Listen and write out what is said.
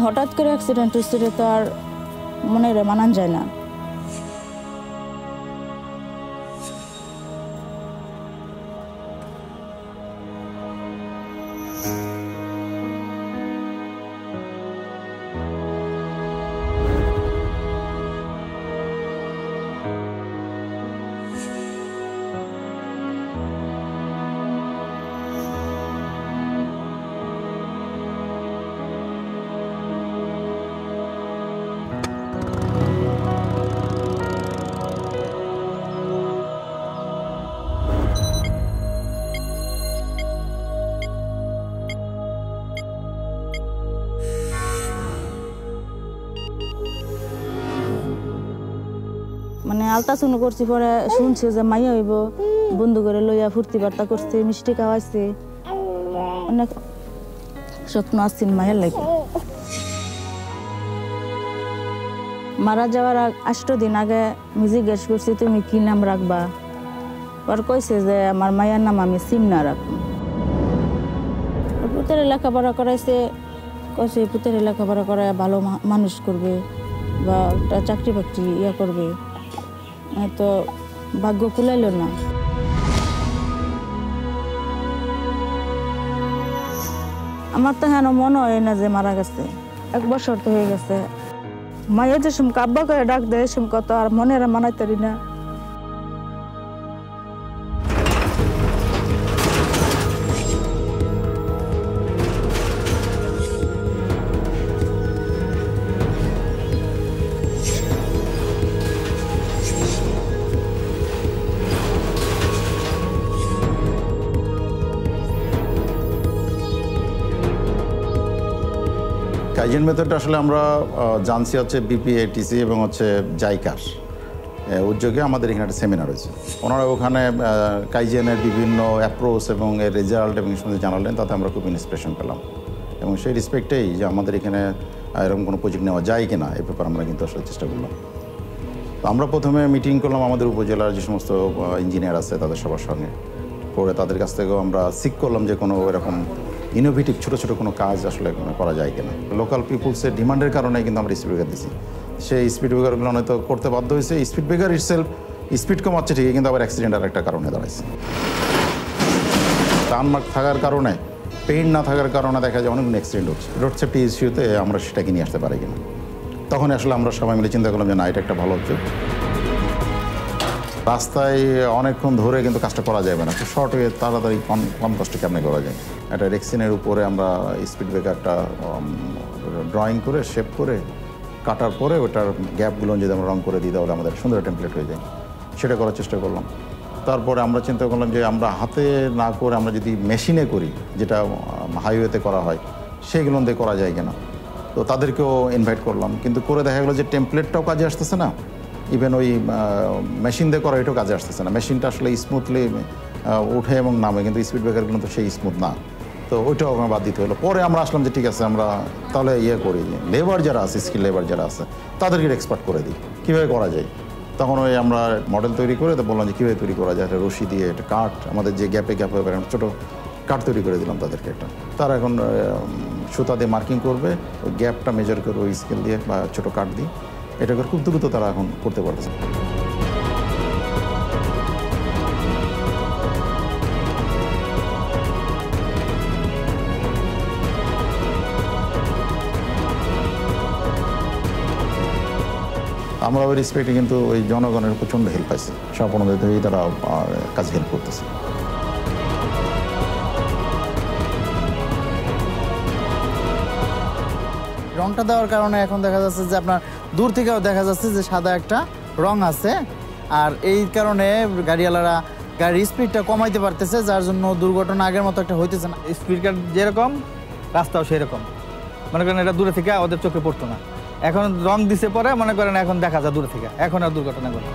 হঠাৎ করে অ্যাক্সিডেন্ট হয়েছে তো আর মনে মানান যায় না। মানে আলট্রাসাউন্ড করছি, পরে শুনছি যে মাইয়া হইব, বন্ধু করে লইয়া ফুর্তি বার্তা করছে, মিষ্টি খাওয়াইছে, অনেক স্বপ্ন আসছিল মায়ের লাগে। মারা যাওয়ার 8 দিন আগে আমি জিজ্ঞেস করছি তুমি কি নাম রাখবা, পর কইছে যে আমার মায়ের নাম আমি সিমনা রাখবো। পুতের লেখাপড়া করাইছে, কইছে পুতের লেখাপড়া করায় ভালো মানুষ করবে বা একটা চাকরি বাকরি ইয়া করবে, তো ভাগ্য কুলাইল না। আমার তো হেন মনে হয় না যে মারা গেছে, 1 বছর তো হয়ে গেছে। মায়ের যে সুমকা আব্বা করে ডাক দেয়, সুমকা তো আর মনে মানাইতারি না। কাইজেন মেথডটা আসলে আমরা জানছি হচ্ছে বিপিএটিসি এবং হচ্ছে জাইকার উদ্যোগে আমাদের এখানে একটা সেমিনার হয়েছে। ওনারা ওখানে কাইজেনের বিভিন্ন অ্যাপ্রোচ এবং এর রেজাল্ট এবং সম্বন্ধে জানালেন, তাতে আমরা খুব ইন্সপিরেশন পেলাম এবং সেই রেসপেক্টেই যে আমাদের এখানে এরকম কোনো প্রজেক্ট নেওয়া যায় কিনা এই ব্যাপারে আমরা কিন্তু আসলে চেষ্টা করলাম। তো আমরা প্রথমে মিটিং করলাম আমাদের উপজেলার যে সমস্ত ইঞ্জিনিয়ার আছে তাদের সবার সঙ্গে, করে তাদের কাছ থেকেও আমরা সিক করলাম যে কোনো এরকম ইনোভেটিভ ছোটো ছোটো কোনো কাজ আসলে করা যায় কিনা। লোকাল পিপুলসের ডিমান্ডের কারণে কিন্তু আমরা স্পিড ব্রেকার দিচ্ছি। সেই স্পিড ব্রেকারগুলো হয়তো করতে বাধ্য হয়েছে। স্পিড ব্রেকার ইটসেলফ স্পিড কমাচ্ছে ঠিকই, কিন্তু আবার অ্যাক্সিডেন্টের একটা কারণে দাঁড়াইছে। টার্নমার্ক থাকার কারণে, পেইন্ট না থাকার কারণে দেখা যায় অনেকগুলো অ্যাক্সিডেন্ট হচ্ছে। রোড সেফটি ইস্যুতে আমরা সেটাকে নিয়ে আসতে পারি কিনা। তখন আসলে আমরা সবাই মিলে চিন্তা করলাম যে না, এটা একটা ভালো হচ্ছে। রাস্তায় অনেকক্ষণ ধরে কিন্তু কাজটা করা যাবে না, খুব শর্ট হয়ে তাড়াতাড়ি কম কষ্টে কেমনে করা যায়। একটা রেক্সিনের উপরে আমরা স্পিড ব্রেকারটা ড্রয়িং করে শেপ করে কাটার পরে ওটার গ্যাপগুলো যদি আমরা রং করে দিই তাহলে আমাদের সুন্দর টেমপ্লেট হয়ে যায়। সেটা করার চেষ্টা করলাম। তারপরে আমরা চিন্তা করলাম যে আমরা হাতে না করে আমরা যদি মেশিনে করি, যেটা হাইওয়েতে করা হয়, সেইগুলো দিয়ে করা যায় কিনা। তো তাদেরকেও ইনভাইট করলাম, কিন্তু করে দেখা গেলো যে টেমপ্লেটটাও কাজে আসতেছে না, ইভেন ওই মেশিন দিয়ে করা এটাও কাজে আসতেছে না। মেশিনটা আসলে স্মুথলি উঠে এবং নামে, কিন্তু স্পিড ব্রেকারগুলো তো সেই স্মুথ না। তো ওইটাও আমরা বাদ দিতে হলো। পরে আমরা আসলাম যে ঠিক আছে, আমরা তাহলে করি, লেবার যারা আছে, স্কিল লেবার যারা আছে তাদেরকে এক্সপার্ট করে দিই কীভাবে করা যায়। তখন ওই আমরা মডেল তৈরি করে তো বললাম যে কীভাবে তৈরি করা যায়, একটা রশি দিয়ে একটা কাঠ, আমাদের যে গ্যাপে ছোটো কাঠ তৈরি করে দিলাম তাদেরকে একটা। তারা এখন সুতা দিয়ে মার্কিং করবে, ওই গ্যাপটা মেজার করবে ওই স্কেল দিয়ে বা ছোটো কাঠ দিয়ে। এটা করে খুব দ্রুত তারা এখন করতে পারছে। আমরা ওই রেসপেক্টে কিন্তু ওই জনগণের প্রচণ্ড হেল্প পাইছি, সম্পূর্ণদের থেকেই তারা কাজে হেল্প করতেছে। রংটা দেওয়ার কারণে এখন দেখা যাচ্ছে যে আপনার দূর থেকেও দেখা যাচ্ছে যে সাদা একটা রং আছে, আর এই কারণে গাড়িওয়ালারা গাড়ির স্পিডটা কমাইতে পারতেছে, যার জন্য দুর্ঘটনা আগের মতো একটা হইতেছে না। স্পিড যেরকম রাস্তাও সেরকম, মনে করেন এটা দূরে থেকে ওদের চোখে পড়তো না। এখন রং দিছে পরে মনে করেন এখন দেখা যায় দূরে থেকে, এখন আর দুর্ঘটনা ঘটে।